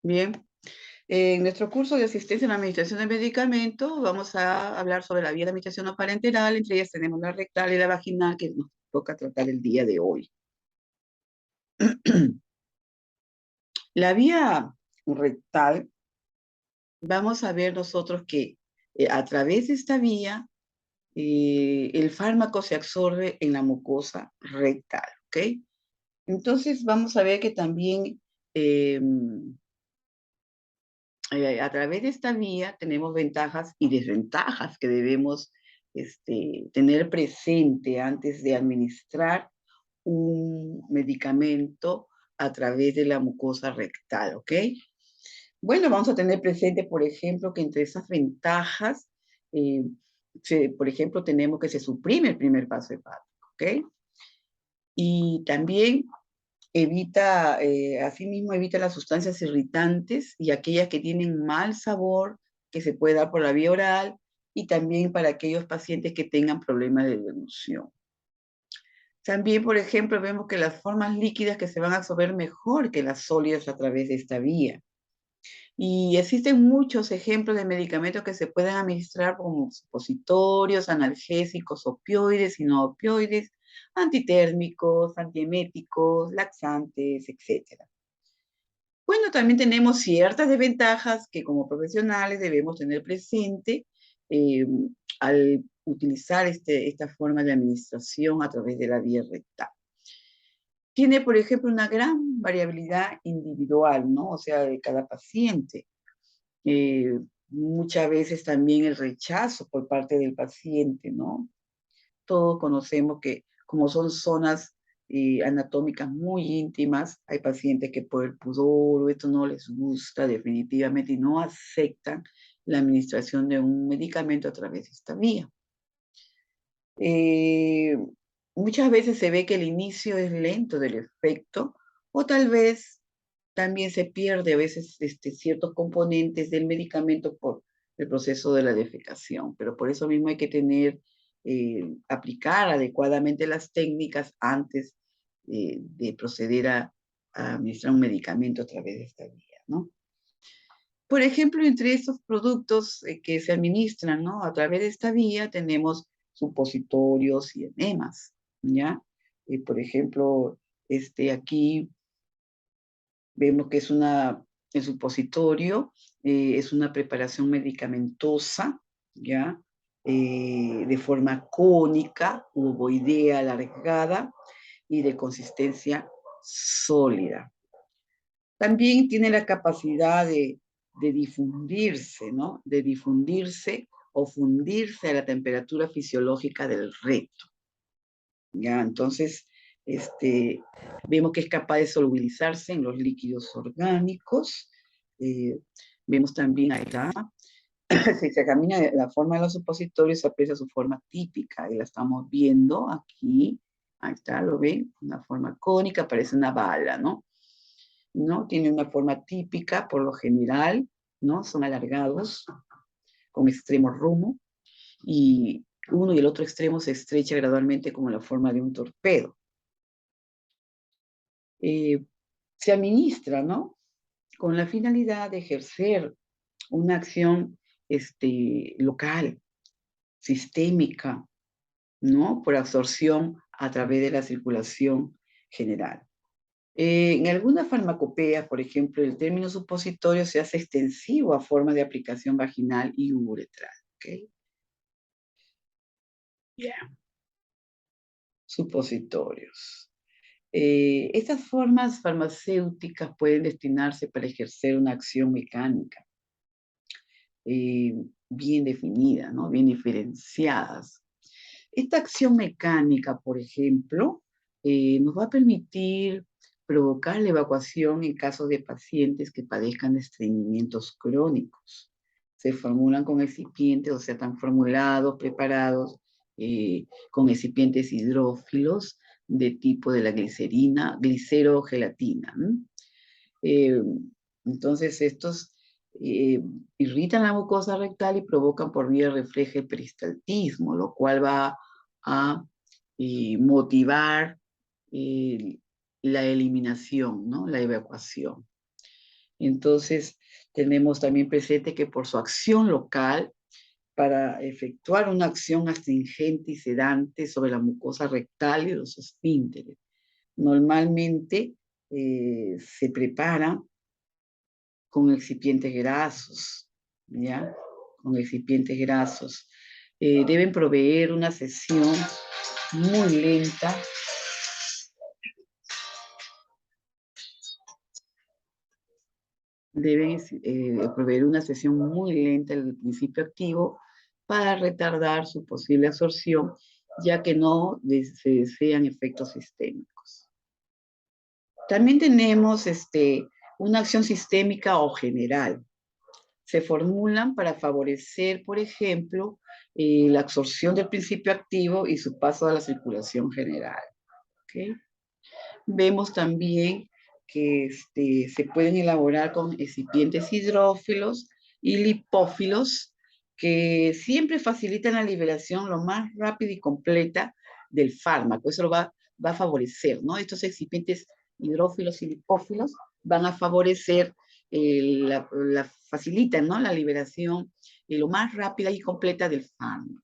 Bien, en nuestro curso de asistencia en la administración de medicamentos vamos a hablar sobre la vía de administración no parenteral. Entre ellas tenemos la rectal y la vaginal que nos toca tratar el día de hoy. La vía rectal, vamos a ver nosotros que a través de esta vía el fármaco se absorbe en la mucosa rectal, ¿ok? Entonces vamos a ver que también eh, a través de esta vía tenemos ventajas y desventajas que debemos tener presente antes de administrar un medicamento a través de la mucosa rectal, ¿ok? Bueno, vamos a tener presente, por ejemplo, que entre esas ventajas, eh, por ejemplo, tenemos que se suprime el primer paso hepático, ¿ok? Y también asimismo evita las sustancias irritantes y aquellas que tienen mal sabor que se puede dar por la vía oral y también para aquellos pacientes que tengan problemas de deglución. También, por ejemplo, vemos que las formas líquidas que se van a absorber mejor que las sólidas a través de esta vía. Y existen muchos ejemplos de medicamentos que se pueden administrar como supositorios, analgésicos, opioides y no opioides, antitérmicos, antieméticos, laxantes, etc. Bueno, también tenemos ciertas desventajas que como profesionales debemos tener presente eh, al utilizar esta forma de administración a través de la vía rectal. Tiene, por ejemplo, una gran variabilidad individual, ¿no? O sea, de cada paciente. Muchas veces también el rechazo por parte del paciente, ¿no? Todos conocemos que como son zonas anatómicas muy íntimas, hay pacientes que por el pudor o esto no les gusta definitivamente y no aceptan la administración de un medicamento a través de esta vía. Eh, Muchas veces se ve que el inicio es lento del efecto o tal vez también se pierde a veces ciertos componentes del medicamento por el proceso de la defecación, pero por eso mismo hay que aplicar adecuadamente las técnicas antes de proceder a administrar un medicamento a través de esta vía, ¿no? Por ejemplo, entre estos productos que se administran, ¿no? A través de esta vía tenemos supositorios y enemas, ¿ya? Por ejemplo, aquí vemos que el supositorio es una preparación medicamentosa, ¿ya? De forma cónica, ovoidea, alargada y de consistencia sólida. También tiene la capacidad de difundirse, ¿no? De difundirse o fundirse a la temperatura fisiológica del recto, ¿ya? Entonces, este, vemos que es capaz de solubilizarse en los líquidos orgánicos. Eh, Vemos también acá, si se examina la forma de los supositorios, se aprecia su forma típica, y la estamos viendo aquí. Ahí está, ¿lo ven? Una forma cónica, parece una bala, ¿no? ¿No? Tiene una forma típica, por lo general, ¿no? Son alargados, con extremo rumo, y uno y el otro extremo se estrecha gradualmente como la forma de un torpedo. Eh, Se administra, ¿no? Con la finalidad de ejercer una acción local, sistémica, ¿no? Por absorción a través de la circulación general. En algunas farmacopeas, por ejemplo, el término supositorio se hace extensivo a formas de aplicación vaginal y uretral. ¿Ok? Yeah. Supositorios. Estas formas farmacéuticas pueden destinarse para ejercer una acción mecánica eh, bien definida, ¿no? Bien diferenciadas. Esta acción mecánica, por ejemplo, nos va a permitir provocar la evacuación en caso de pacientes que padezcan de estreñimientos crónicos. Se formulan con excipientes, o sea, están formulados, preparados con excipientes hidrófilos de tipo de la glicerina, glicero-gelatina. Eh, entonces, estos eh, irritan la mucosa rectal y provocan por vía refleja el peristaltismo, lo cual va a motivar eh, la eliminación, ¿no? La evacuación. Entonces, tenemos también presente que por su acción local, para efectuar una acción astringente y sedante sobre la mucosa rectal y los esfínteres. Normalmente se prepara con excipientes grasos, ¿ya? Con excipientes grasos. Deben proveer una sesión muy lenta. Deben proveer una sesión muy lenta del principio activo para retardar su posible absorción, ya que no se desean efectos sistémicos. También tenemos una acción sistémica o general. Se formulan para favorecer, por ejemplo, la absorción del principio activo y su paso a la circulación general. ¿Okay? Vemos también que se pueden elaborar con excipientes hidrófilos y lipófilos que siempre facilitan la liberación lo más rápida y completa del fármaco. Eso lo va a favorecer, ¿no? Estos excipientes hidrófilos y lipófilos van a favorecer, facilitan, ¿no? La liberación lo más rápida y completa del fármaco.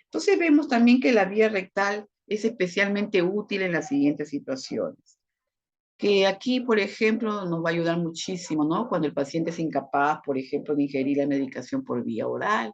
Entonces vemos también que la vía rectal es especialmente útil en las siguientes situaciones. Que aquí, por ejemplo, nos va a ayudar muchísimo, ¿no? Cuando el paciente es incapaz, por ejemplo, de ingerir la medicación por vía oral,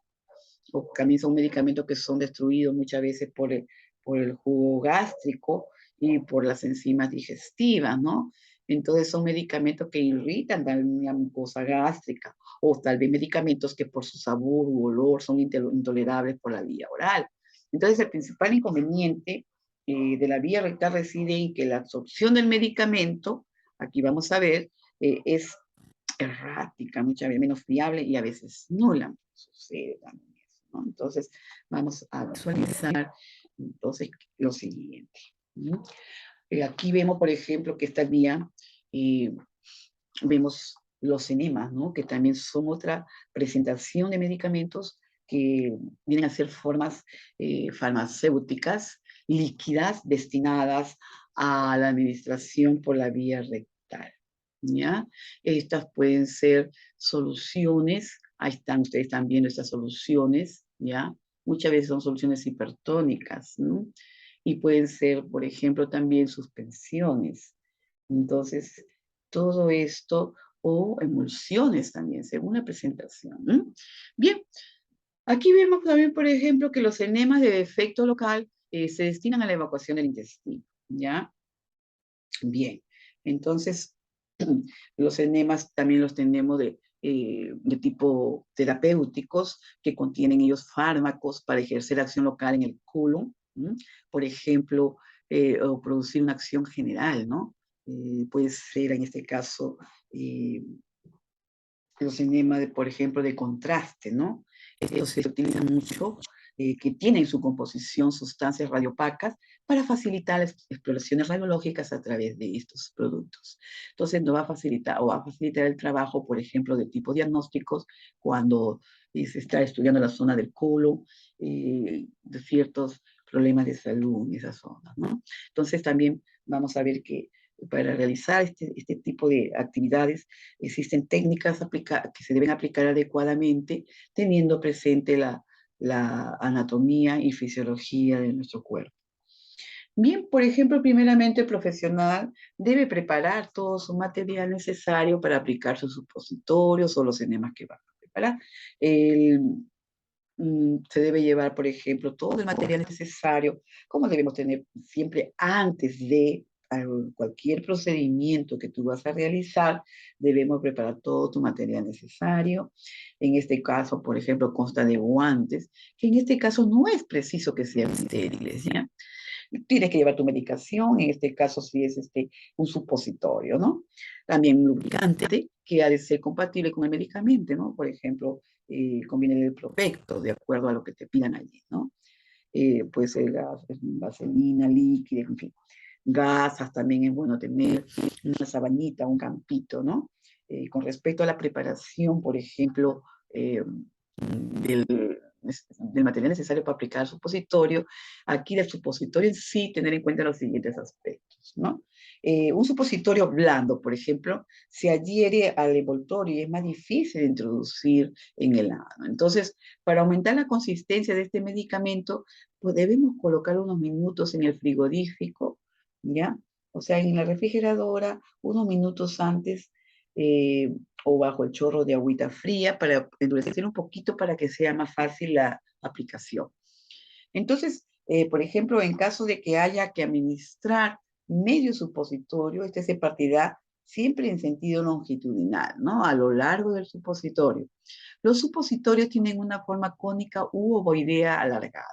o también son medicamentos que son destruidos muchas veces por el jugo gástrico y por las enzimas digestivas, ¿no? Entonces son medicamentos que irritan también la mucosa gástrica, o tal vez medicamentos que por su sabor u olor son intolerables por la vía oral. Entonces el principal inconveniente de la vía rectal reside en que la absorción del medicamento, aquí vamos a ver, es errática, muchas veces menos fiable y a veces nula. Sucede también eso, ¿no? Entonces, vamos a visualizar entonces lo siguiente. ¿No? Aquí vemos, por ejemplo, que esta vía, vemos los enemas, ¿no? Que también son otra presentación de medicamentos que vienen a ser formas farmacéuticas líquidas destinadas a la administración por la vía rectal. ¿Ya? Estas pueden ser soluciones, ahí están, ustedes están viendo estas soluciones, ¿ya? Muchas veces son soluciones hipertónicas, ¿no? Y pueden ser, por ejemplo, también suspensiones. Entonces, todo esto, o emulsiones también, según la presentación. ¿No? Bien, aquí vemos también, por ejemplo, que los enemas de defecto local se destinan a la evacuación del intestino, ¿ya? Bien, entonces los enemas también los tenemos de tipo terapéuticos que contienen ellos fármacos para ejercer acción local en el colon, ¿m? Por ejemplo, o producir una acción general, ¿no? Puede ser en este caso los enemas, por ejemplo, de contraste, ¿no? Estos se utilizan mucho, que tienen en su composición sustancias radiopacas para facilitar las exploraciones radiológicas a través de estos productos. Entonces, nos va a facilitar, o va a facilitar el trabajo, por ejemplo, de tipo diagnósticos cuando se está estudiando la zona del colon, de ciertos problemas de salud en esa zona, ¿no? Entonces, también vamos a ver que para realizar este tipo de actividades existen técnicas que se deben aplicar adecuadamente, teniendo presente la anatomía y fisiología de nuestro cuerpo. Bien, por ejemplo, primeramente el profesional debe preparar todo su material necesario para aplicar sus supositorios o los enemas que va a preparar. Se debe llevar, por ejemplo, todo el material necesario, como debemos tener siempre antes de cualquier procedimiento que tú vas a realizar, debemos preparar todo tu material necesario. En este caso, por ejemplo, consta de guantes, que en este caso no es preciso que sean estériles, ¿ya? Tienes que llevar tu medicación, en este caso si es un supositorio, ¿no? También un lubricante que ha de ser compatible con el medicamento, ¿no? Por ejemplo, conviene el Propecto, de acuerdo a lo que te pidan allí, ¿no? Puede ser vaselina, líquida, en fin. Gasas también es bueno tener, una sabanita, un campito, ¿no? Con respecto a la preparación, por ejemplo, del, del material necesario para aplicar el supositorio, aquí del supositorio en sí, tener en cuenta los siguientes aspectos, ¿no? un supositorio blando, por ejemplo, se adhiere al envoltorio y es más difícil de introducir en el ano. Entonces, para aumentar la consistencia de este medicamento, pues debemos colocar unos minutos en el frigorífico, ¿ya? O sea, en la refrigeradora, unos minutos antes o bajo el chorro de agüita fría para endurecer un poquito para que sea más fácil la aplicación. Entonces, por ejemplo, en caso de que haya que administrar medio supositorio, este se partirá siempre en sentido longitudinal, ¿no? A lo largo del supositorio. Los supositorios tienen una forma cónica u ovoidea alargada.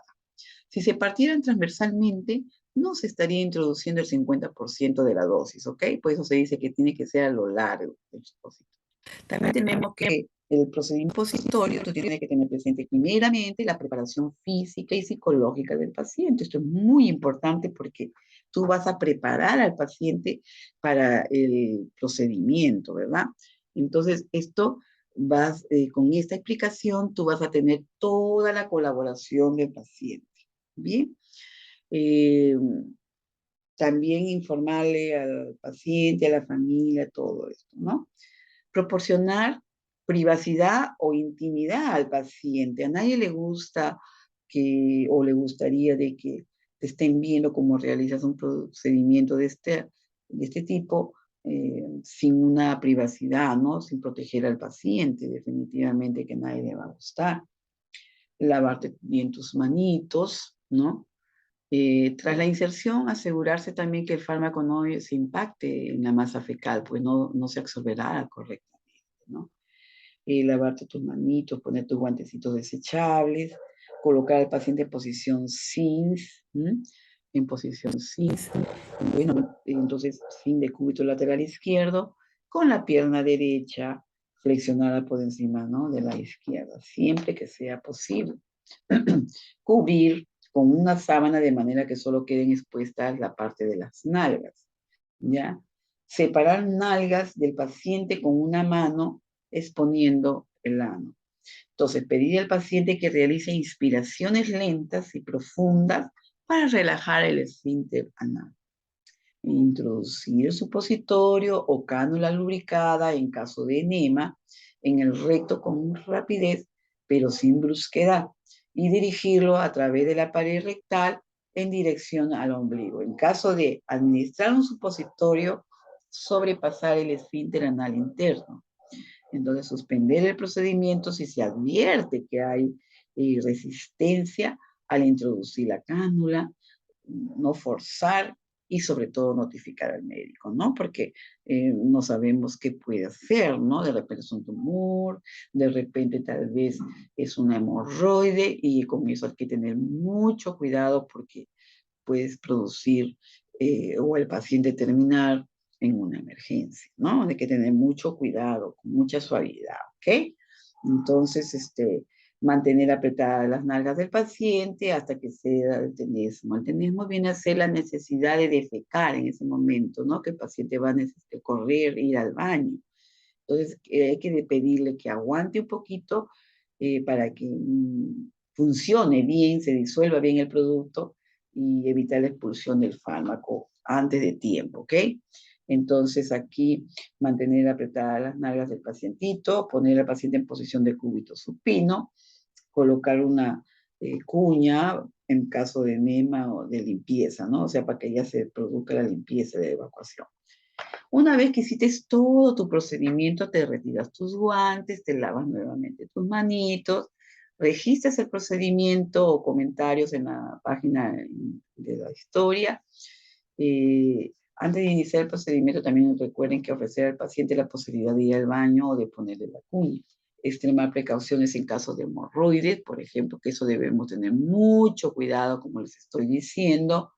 Si se partieran transversalmente, no se estaría introduciendo el 50% de la dosis, ¿ok? Por eso se dice que tiene que ser a lo largo del supositorio. También tenemos que el procedimiento supositorio, tú tienes que tener presente primeramente la preparación física y psicológica del paciente. Esto es muy importante porque tú vas a preparar al paciente para el procedimiento, ¿verdad? Entonces, con esta explicación, tú vas a tener toda la colaboración del paciente. Bien. Eh, También informarle al paciente, a la familia, todo esto, ¿no? Proporcionar privacidad o intimidad al paciente. A nadie le gusta o le gustaría de que te estén viendo cómo realizas un procedimiento de este tipo sin una privacidad, ¿no? Sin proteger al paciente. Definitivamente que a nadie le va a gustar. Lavarte bien tus manitos, ¿no? Tras la inserción, asegurarse también que el fármaco no se impacte en la masa fecal, pues no se absorberá correctamente, ¿no? Lavarte tus manitos, poner tus guantecitos desechables, colocar al paciente en posición SINS, ¿m? En posición SINS. Bueno, entonces, fin de cúbito lateral izquierdo, con la pierna derecha flexionada por encima, ¿no? De la izquierda, siempre que sea posible. Cubrir con una sábana de manera que solo queden expuestas la parte de las nalgas, ¿ya? Separar nalgas del paciente con una mano exponiendo el ano. Entonces, pedir al paciente que realice inspiraciones lentas y profundas para relajar el esfínter anal. Introducir el supositorio o cánula lubricada en caso de enema en el recto con rapidez, pero sin brusquedad, y dirigirlo a través de la pared rectal en dirección al ombligo. En caso de administrar un supositorio, sobrepasar el esfínter anal interno. Entonces, suspender el procedimiento si se advierte que hay resistencia al introducir la cánula, no forzar y sobre todo notificar al médico, ¿no? Porque no sabemos qué puede hacer, ¿no? De repente es un tumor, de repente tal vez es una hemorroide y con eso hay que tener mucho cuidado porque puedes producir o el paciente terminar en una emergencia, ¿no? Hay que tener mucho cuidado, con mucha suavidad, ¿ok? Entonces, mantener apretadas las nalgas del paciente hasta que ceda el tenesmo. El tenesmo viene a ser la necesidad de defecar en ese momento, ¿no? Que el paciente va a necesitar correr, ir al baño. Entonces, hay que pedirle que aguante un poquito para que funcione bien, se disuelva bien el producto y evitar la expulsión del fármaco antes de tiempo, ¿ok? Entonces, aquí mantener apretadas las nalgas del pacientito, poner al paciente en posición de cúbito supino, colocar una cuña en caso de enema o de limpieza, ¿no? O sea, para que ya se produzca la limpieza de evacuación. Una vez que hiciste todo tu procedimiento, te retiras tus guantes, te lavas nuevamente tus manitos, registras el procedimiento o comentarios en la página de la historia. Antes de iniciar el procedimiento, también recuerden que ofrecer al paciente la posibilidad de ir al baño o de ponerle la cuña. Extremar precauciones en caso de hemorroides, por ejemplo, que eso debemos tener mucho cuidado, como les estoy diciendo,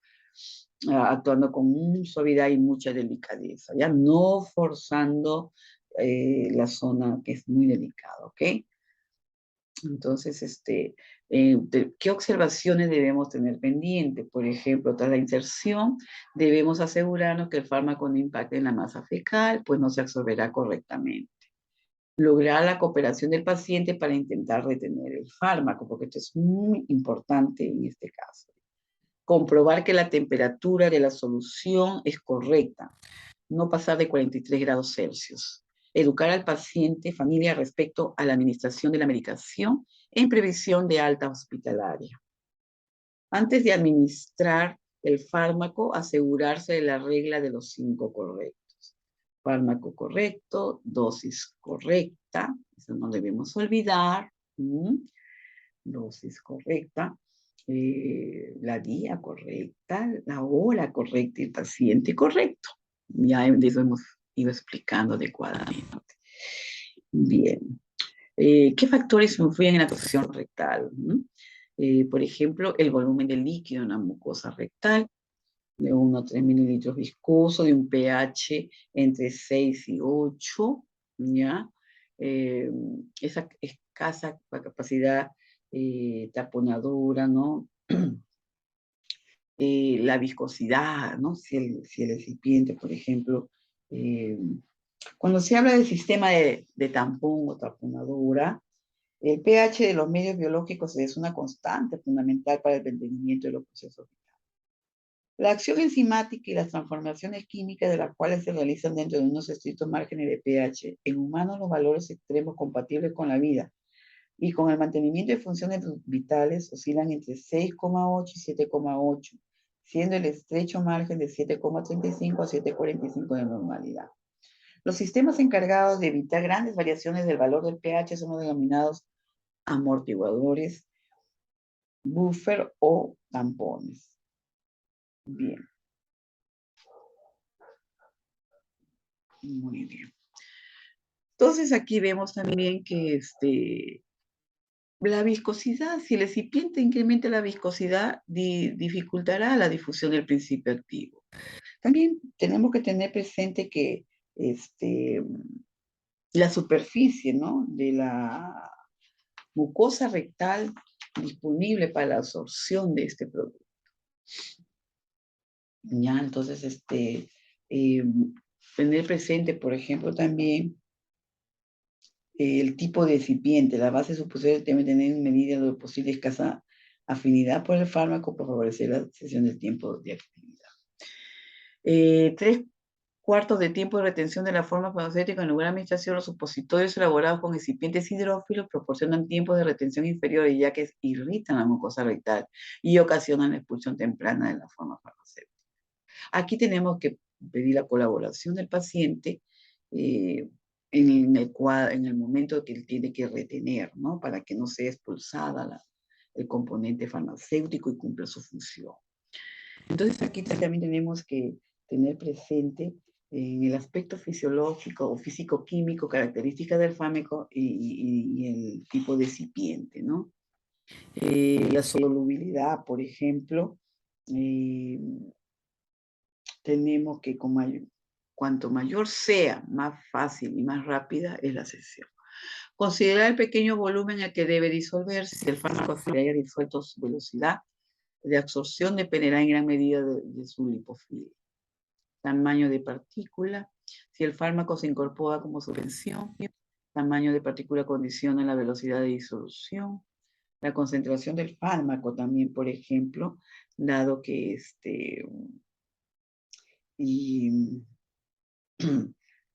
actuando con suavidad y mucha delicadeza, ya no forzando la zona que es muy delicada, ¿ok? Entonces, ¿qué observaciones debemos tener pendientes? Por ejemplo, tras la inserción, debemos asegurarnos que el fármaco no impacte en la masa fecal, pues no se absorberá correctamente. Lograr la cooperación del paciente para intentar retener el fármaco, porque esto es muy importante en este caso. comprobar que la temperatura de la solución es correcta, no pasar de 43 grados Celsius. Educar al paciente, familia, respecto a la administración de la medicación en previsión de alta hospitalaria. Antes de administrar el fármaco, asegurarse de la regla de los 5 correctos. Fármaco correcto, dosis correcta, eso no debemos olvidar. Dosis correcta, la día correcta, la hora correcta y el paciente correcto. Ya de eso hemos ido explicando adecuadamente. Bien. ¿Qué factores influyen en la posición rectal? Por ejemplo, el volumen del líquido en la mucosa rectal, de 1 a 3 mililitros viscoso, de un pH entre 6 y 8, ¿ya? Esa escasa capacidad taponadora, ¿no? La viscosidad, ¿no? Si el recipiente, por ejemplo, cuando se habla del sistema de tampón o taponadora, el pH de los medios biológicos es una constante fundamental para el mantenimiento de los procesos. La acción enzimática y las transformaciones químicas de las cuales se realizan dentro de unos estrictos márgenes de pH, en humanos los valores extremos compatibles con la vida y con el mantenimiento de funciones vitales oscilan entre 6,8 y 7,8, siendo el estrecho margen de 7,35 a 7,45 de normalidad. Los sistemas encargados de evitar grandes variaciones del valor del pH son los denominados amortiguadores, buffer o tampones. Bien. Muy bien. Entonces aquí vemos también que la viscosidad, si el recipiente incrementa la viscosidad, dificultará la difusión del principio activo. También tenemos que tener presente que la superficie, ¿no?, de la mucosa rectal disponible para la absorción de este producto. Ya, entonces, tener presente, por ejemplo, también el tipo de recipiente. La base supositorias debe tener en medida de lo posible escasa afinidad por el fármaco para favorecer la cesión del tiempo de actividad. 3/4 de tiempo de retención de la forma farmacéutica en lugar de administración. Los supositorios elaborados con recipientes hidrófilos proporcionan tiempos de retención inferiores, ya que irritan la mucosa rectal y ocasionan la expulsión temprana de la forma farmacéutica. Aquí tenemos que pedir la colaboración del paciente en el momento que él tiene que retener, ¿no?, para que no sea expulsada el componente farmacéutico y cumpla su función. Entonces aquí también tenemos que tener presente en el aspecto fisiológico o físico-químico, características del fármaco y el tipo de recipiente, ¿no? La solubilidad, por ejemplo, tenemos que cuanto mayor sea, más fácil y más rápida es la cesión. Considerar el pequeño volumen al que debe disolverse. Si el fármaco se haya disuelto, su velocidad de absorción dependerá en gran medida de su lipofilia. Tamaño de partícula. Si el fármaco se incorpora como suspensión, tamaño de partícula condiciona la velocidad de disolución. La concentración del fármaco también, por ejemplo, dado que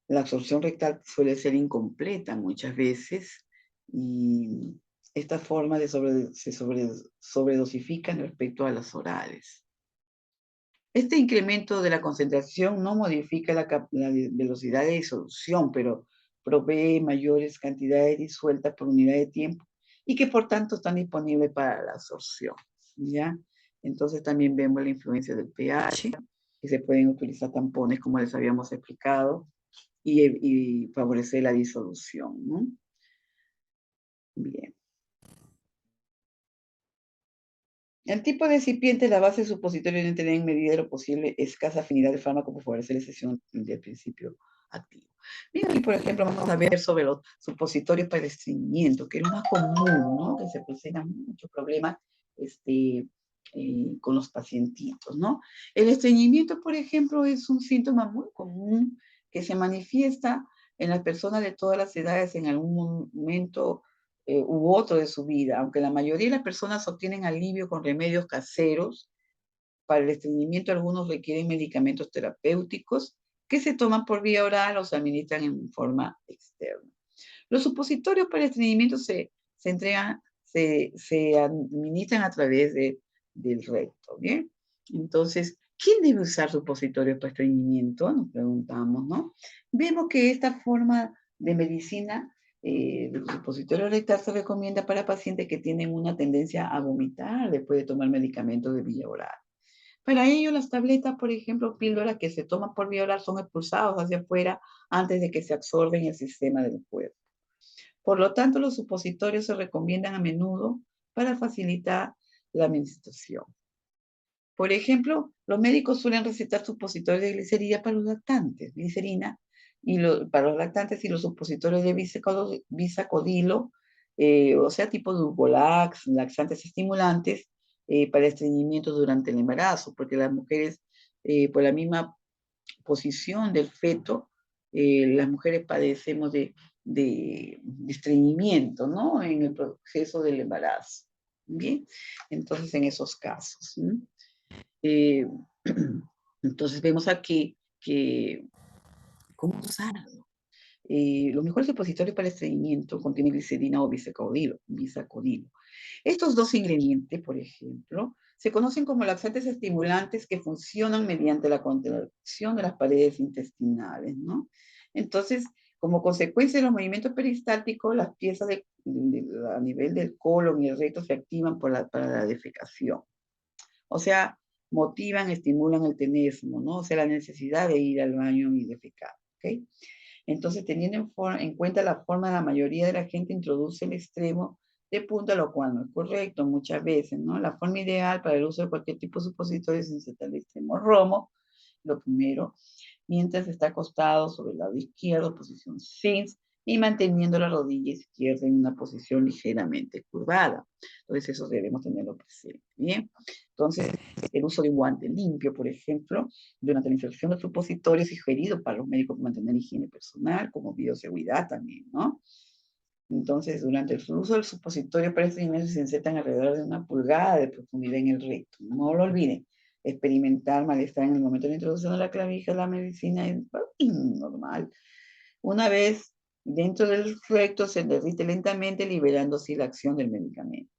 la absorción rectal suele ser incompleta muchas veces y esta forma se sobredosifican respecto a las orales. Este incremento de la concentración no modifica la velocidad de disolución, pero provee mayores cantidades disueltas por unidad de tiempo y que por tanto están disponibles para la absorción, ¿ya? Entonces también vemos la influencia del pH, que se pueden utilizar tampones como les habíamos explicado y favorecer la disolución, ¿no? Bien. El tipo de recipiente, la base supositoria debe tener en medida de lo posible escasa afinidad del fármaco por favorecer la cesión del principio activo. Bien, aquí, por ejemplo, vamos a ver sobre los supositorios para el estreñimiento, que es lo más común, ¿no?, que se presentan muchos problemas con los pacientitos, ¿no? El estreñimiento, por ejemplo, es un síntoma muy común que se manifiesta en las personas de todas las edades en algún momento u otro de su vida, aunque la mayoría de las personas obtienen alivio con remedios caseros, Para el estreñimiento, algunos requieren medicamentos terapéuticos que se toman por vía oral o se administran en forma externa. Los supositorios para el estreñimiento se entregan, se administran a través del recto, ¿bien? Entonces, ¿quién debe usar supositorios para estreñimiento? Nos preguntamos, ¿no? Vemos que esta forma de medicina, el supositorio rectal se recomienda para pacientes que tienen una tendencia a vomitar después de tomar medicamentos de vía oral. Para ello, las tabletas, por ejemplo, píldoras que se toman por vía oral son expulsados hacia afuera antes de que se absorben en el sistema del cuerpo. Por lo tanto, los supositorios se recomiendan a menudo para facilitar la administración. Por ejemplo, los médicos suelen recetar supositorios de glicerina para los lactantes, glicerina, para los lactantes y los supositorios de bisacodilo, o sea, tipo Dulcolax, laxantes estimulantes, para estreñimiento durante el embarazo, porque las mujeres, por la misma posición del feto, las mujeres padecemos de estreñimiento, ¿no? En el proceso del embarazo. Bien, entonces en esos casos. Eh, entonces vemos aquí que, ¿cómo usarlo? Los mejores supositorios para el estreñimiento contienen glicerina o bisacodilo. Estos dos ingredientes, por ejemplo, se conocen como laxantes estimulantes que funcionan mediante la contracción de las paredes intestinales, ¿no? Entonces, como consecuencia de los movimientos peristálticos, las piezas a nivel del colon y el recto se activan para la defecación. O sea, motivan, estimulan el tenesmo, ¿no? O sea, la necesidad de ir al baño y defecar, ¿ok? Entonces, teniendo en cuenta la forma, la mayoría de la gente introduce el extremo de punta, lo cual no es correcto muchas veces, ¿no? La forma ideal para el uso de cualquier tipo de supositorio es insertar el extremo romo, lo primero, mientras está acostado sobre el lado izquierdo, posición SINS, y manteniendo la rodilla izquierda en una posición ligeramente curvada. Entonces, eso debemos tenerlo presente, ¿bien? Entonces, el uso de un guante limpio, por ejemplo, durante la inserción de supositorios sugerido para los médicos para mantener higiene personal, como bioseguridad también, ¿no? Entonces, durante el uso del supositorio para estreñimiento se insertan alrededor de 1 pulgada de profundidad en el recto. No lo olviden. Experimentar malestar en el momento de la introducción de la clavija, la medicina es normal. Una vez dentro del recto se derrite lentamente, liberando así la acción del medicamento.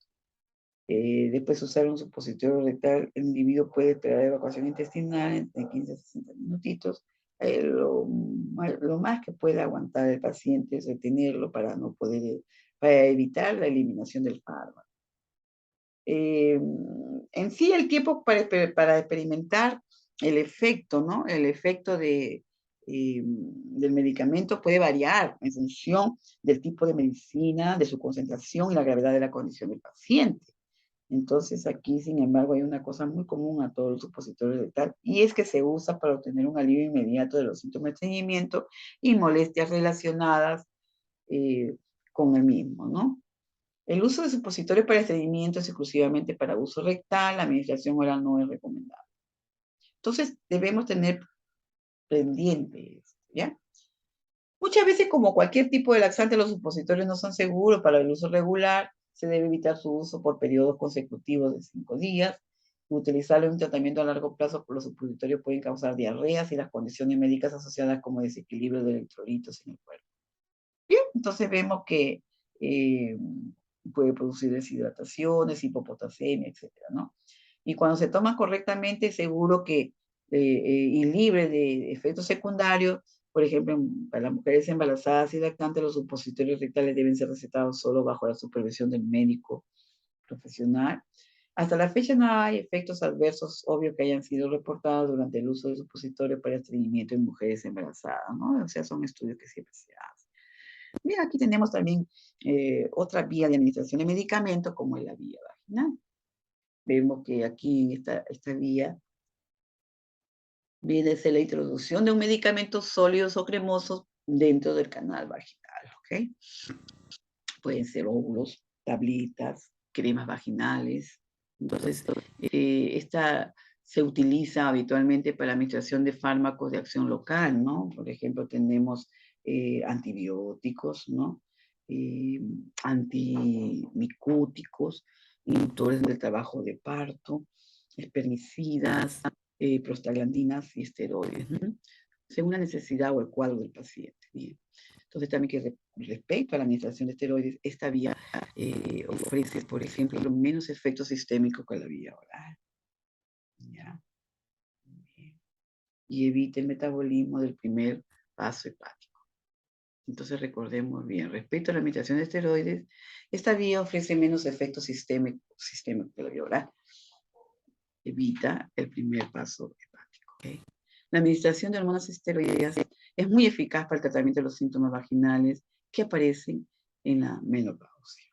Después de usar un supositorio rectal, el individuo puede esperar evacuación intestinal entre 15 a 60 minutitos. Lo más que puede aguantar el paciente es retenerlo para no poder, para evitar la eliminación del fármaco. En sí, el tiempo para experimentar el efecto, ¿no? El efecto del medicamento puede variar en función del tipo de medicina, de su concentración y la gravedad de la condición del paciente. Entonces, aquí, sin embargo, hay una cosa muy común a todos los supositorios de tal, y es que se usa para obtener un alivio inmediato de los síntomas de estreñimiento y molestias relacionadas eh, con el mismo, ¿no? El uso de supositorios para estreñimiento es exclusivamente para uso rectal, la administración oral no es recomendable. Entonces, debemos tener pendiente esto, ¿ya? Muchas veces, como cualquier tipo de laxante, los supositorios no son seguros para el uso regular. Se debe evitar su uso por periodos consecutivos de 5 días. Utilizarlo en un tratamiento a largo plazo por los supositorios pueden causar diarreas y las condiciones médicas asociadas como desequilibrio de electrolitos en el cuerpo. Bien, entonces vemos que eh, puede producir deshidrataciones, hipopotasemia, etcétera, ¿no? Y cuando se toma correctamente, seguro que, y libre de efectos secundarios, por ejemplo, para las mujeres embarazadas y lactantes, los supositorios rectales deben ser recetados solo bajo la supervisión del médico profesional. Hasta la fecha no hay efectos adversos obvios que hayan sido reportados durante el uso de supositorios para estreñimiento en mujeres embarazadas, ¿no? O sea, son estudios que siempre se hacen. Bien, aquí tenemos también otra vía de administración de medicamentos, como es la vía vaginal. Vemos que aquí en esta vía viene a ser la introducción de un medicamento sólidos o cremosos dentro del canal vaginal, ¿ok? Pueden ser óvulos, tablitas, cremas vaginales. Entonces, esta se utiliza habitualmente para la administración de fármacos de acción local, ¿no? Por ejemplo, tenemos antibióticos, ¿no? Eh, Antimicúticos, inductores del trabajo de parto, espermicidas, prostaglandinas y esteroides, ¿no? Según la necesidad o el cuadro del paciente. Bien. Entonces, también que respecto a la administración de esteroides, esta vía ofrece, por ejemplo, menos efectos sistémicos que la vía oral. ¿Ya? Bien. Y evita el metabolismo del primer paso hepático. Entonces, recordemos bien, respecto a la administración de esteroides, esta vía ofrece menos efectos sistémicos que la vía oral. Evita el primer paso hepático. ¿Okay? La administración de hormonas esteroideas es muy eficaz para el tratamiento de los síntomas vaginales que aparecen en la menopausia.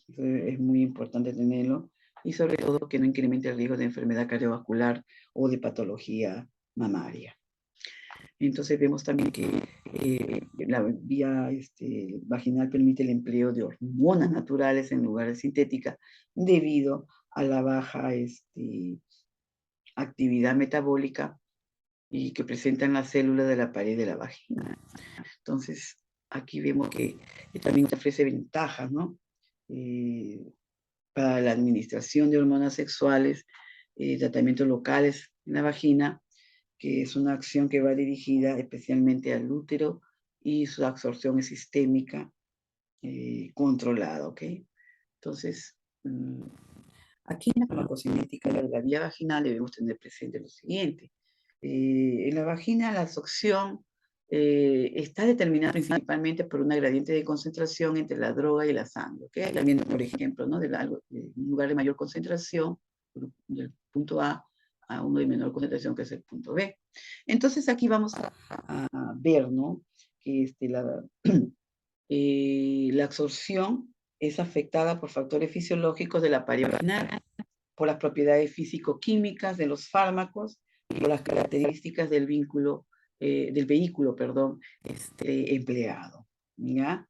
Entonces, es muy importante tenerlo y sobre todo que no incremente el riesgo de enfermedad cardiovascular o de patología mamaria. Entonces vemos también que la vía vaginal permite el empleo de hormonas naturales en lugar de sintéticas debido a la baja actividad metabólica y que presentan las células de la pared de la vagina. Entonces, aquí vemos que también ofrece ventajas, ¿no? Para la administración de hormonas sexuales, tratamientos locales en la vagina, que es una acción que va dirigida especialmente al útero y su absorción es sistémica controlada, ¿ok? Entonces, aquí en la farmacocinética de la vía vaginal debemos tener presente lo siguiente. En la vagina la absorción está determinada principalmente por una gradiente de concentración entre la droga y la sangre. ¿Okay? También, por ejemplo, ¿no? de un lugar de mayor concentración, del punto a uno de menor concentración, que es el punto B. Entonces aquí vamos a ver, ¿no? que la absorción es afectada por factores fisiológicos de la pared vaginal, por las propiedades físico-químicas de los fármacos y por las características del vehículo, empleado. ¿Ya?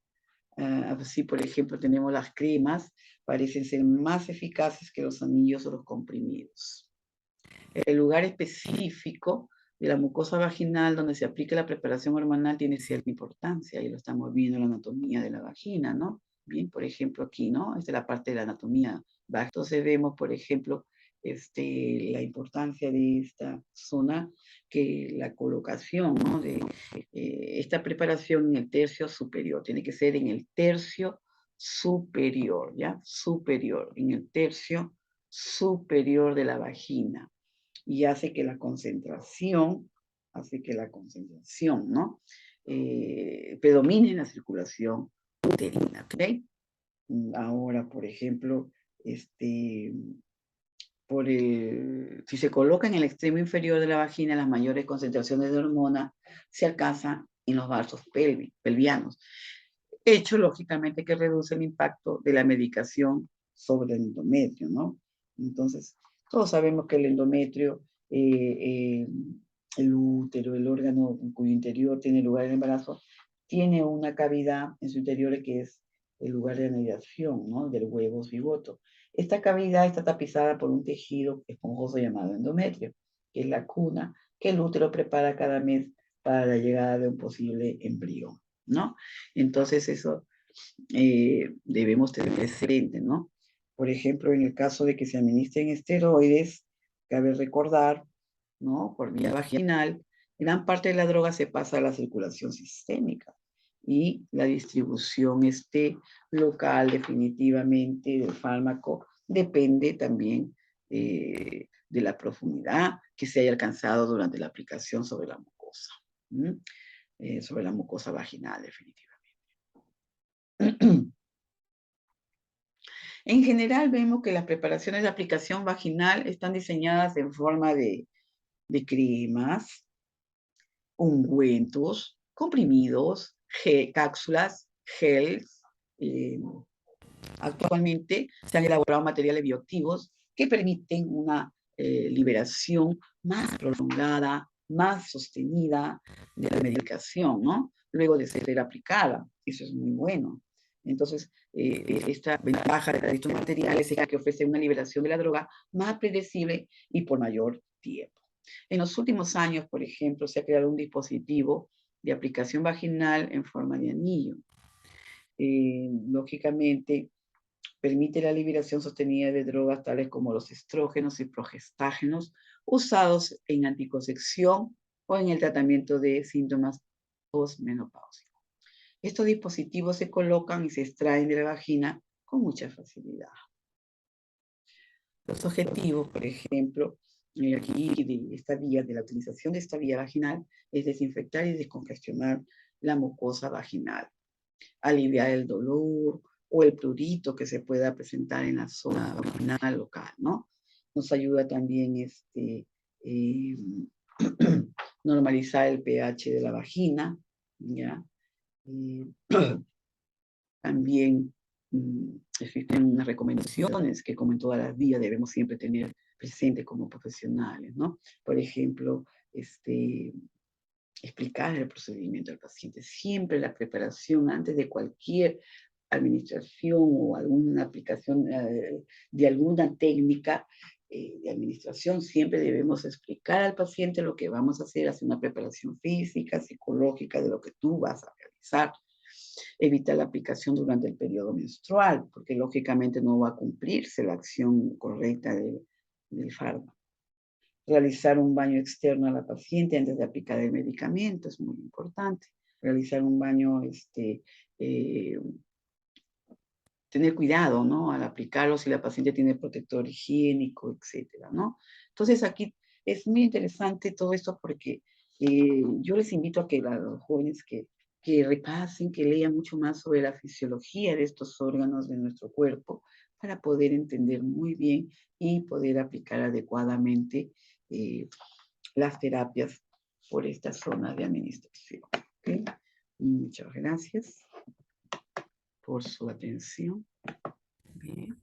Así, por ejemplo, tenemos las cremas, parecen ser más eficaces que los anillos o los comprimidos. El lugar específico de la mucosa vaginal donde se aplica la preparación hormonal tiene cierta importancia, y lo estamos viendo en la anatomía de la vagina, ¿no? Bien, por ejemplo, aquí, ¿no? Esta es la parte de la anatomía. Entonces vemos, por ejemplo, la importancia de esta zona, que la colocación, ¿no? de esta preparación en el tercio superior. Tiene que ser en el tercio superior, ¿ya? Superior, en el tercio superior de la vagina. Y hace que la concentración, ¿no? Predomine en la circulación uterina, ¿ok? Ahora, por ejemplo, si se coloca en el extremo inferior de la vagina, las mayores concentraciones de hormona se alcanzan en los vasos pelvianos, hecho lógicamente que reduce el impacto de la medicación sobre el endometrio, ¿no? Entonces, todos sabemos que el endometrio, el útero, el órgano en cuyo interior tiene lugar el embarazo, tiene una cavidad en su interior que es el lugar de anidación, ¿no? Del huevo cigoto. Esta cavidad está tapizada por un tejido esponjoso llamado endometrio, que es la cuna que el útero prepara cada mes para la llegada de un posible embrión, ¿no? Entonces eso debemos tener presente, ¿no? Por ejemplo, en el caso de que se administren esteroides, cabe recordar, ¿no? Por vía vaginal, gran parte de la droga se pasa a la circulación sistémica y la distribución local definitivamente del fármaco depende también de la profundidad que se haya alcanzado durante la aplicación sobre la mucosa, sobre la mucosa vaginal definitivamente. En general vemos que las preparaciones de aplicación vaginal están diseñadas en forma de cremas, ungüentos, comprimidos, cápsulas, gels. Actualmente se han elaborado materiales bioactivos que permiten una liberación más prolongada, más sostenida de la medicación, ¿no? Luego de ser aplicada. Eso es muy bueno. Entonces, esta ventaja de estos materiales es que ofrece una liberación de la droga más predecible y por mayor tiempo. En los últimos años, por ejemplo, se ha creado un dispositivo de aplicación vaginal en forma de anillo. Lógicamente, Permite la liberación sostenida de drogas tales como los estrógenos y progestágenos usados en anticoncepción o en el tratamiento de síntomas postmenopáusicos. Estos dispositivos se colocan y se extraen de la vagina con mucha facilidad. Los objetivos, por ejemplo, aquí de esta vía, de la utilización de esta vía vaginal, es desinfectar y descongestionar la mucosa vaginal, aliviar el dolor o el prurito que se pueda presentar en la zona vaginal local, ¿no? Nos ayuda también normalizar el pH de la vagina, ¿ya? También existen unas recomendaciones que, como en todas las vías, debemos siempre tener presente como profesionales, ¿no? Por ejemplo, explicar el procedimiento al paciente. Siempre la preparación antes de cualquier administración o alguna aplicación de alguna técnica de administración, siempre debemos explicar al paciente lo que vamos a hacer una preparación física, psicológica de lo que tú vas a realizar. Evita la aplicación durante el periodo menstrual, porque lógicamente no va a cumplirse la acción correcta del fármaco. Realizar un baño externo a la paciente antes de aplicar el medicamento es muy importante. Realizar un baño, tener cuidado, ¿no? Al aplicarlo, si la paciente tiene protector higiénico, etcétera, ¿no? Entonces, aquí es muy interesante todo esto porque yo les invito a que los jóvenes que repasen, que lean mucho más sobre la fisiología de estos órganos de nuestro cuerpo para poder entender muy bien y poder aplicar adecuadamente las terapias por esta zona de administración. ¿Okay? Muchas gracias por su atención. Bien.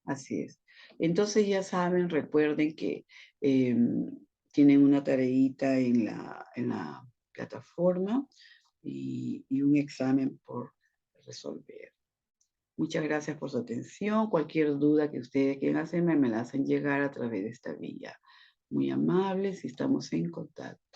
Así es. Entonces ya saben, recuerden que tienen una tareita en la plataforma y un examen por resolver. Muchas gracias por su atención. Cualquier duda que ustedes quieran hacerme, me la hacen llegar a través de esta vía. Muy amables y estamos en contacto.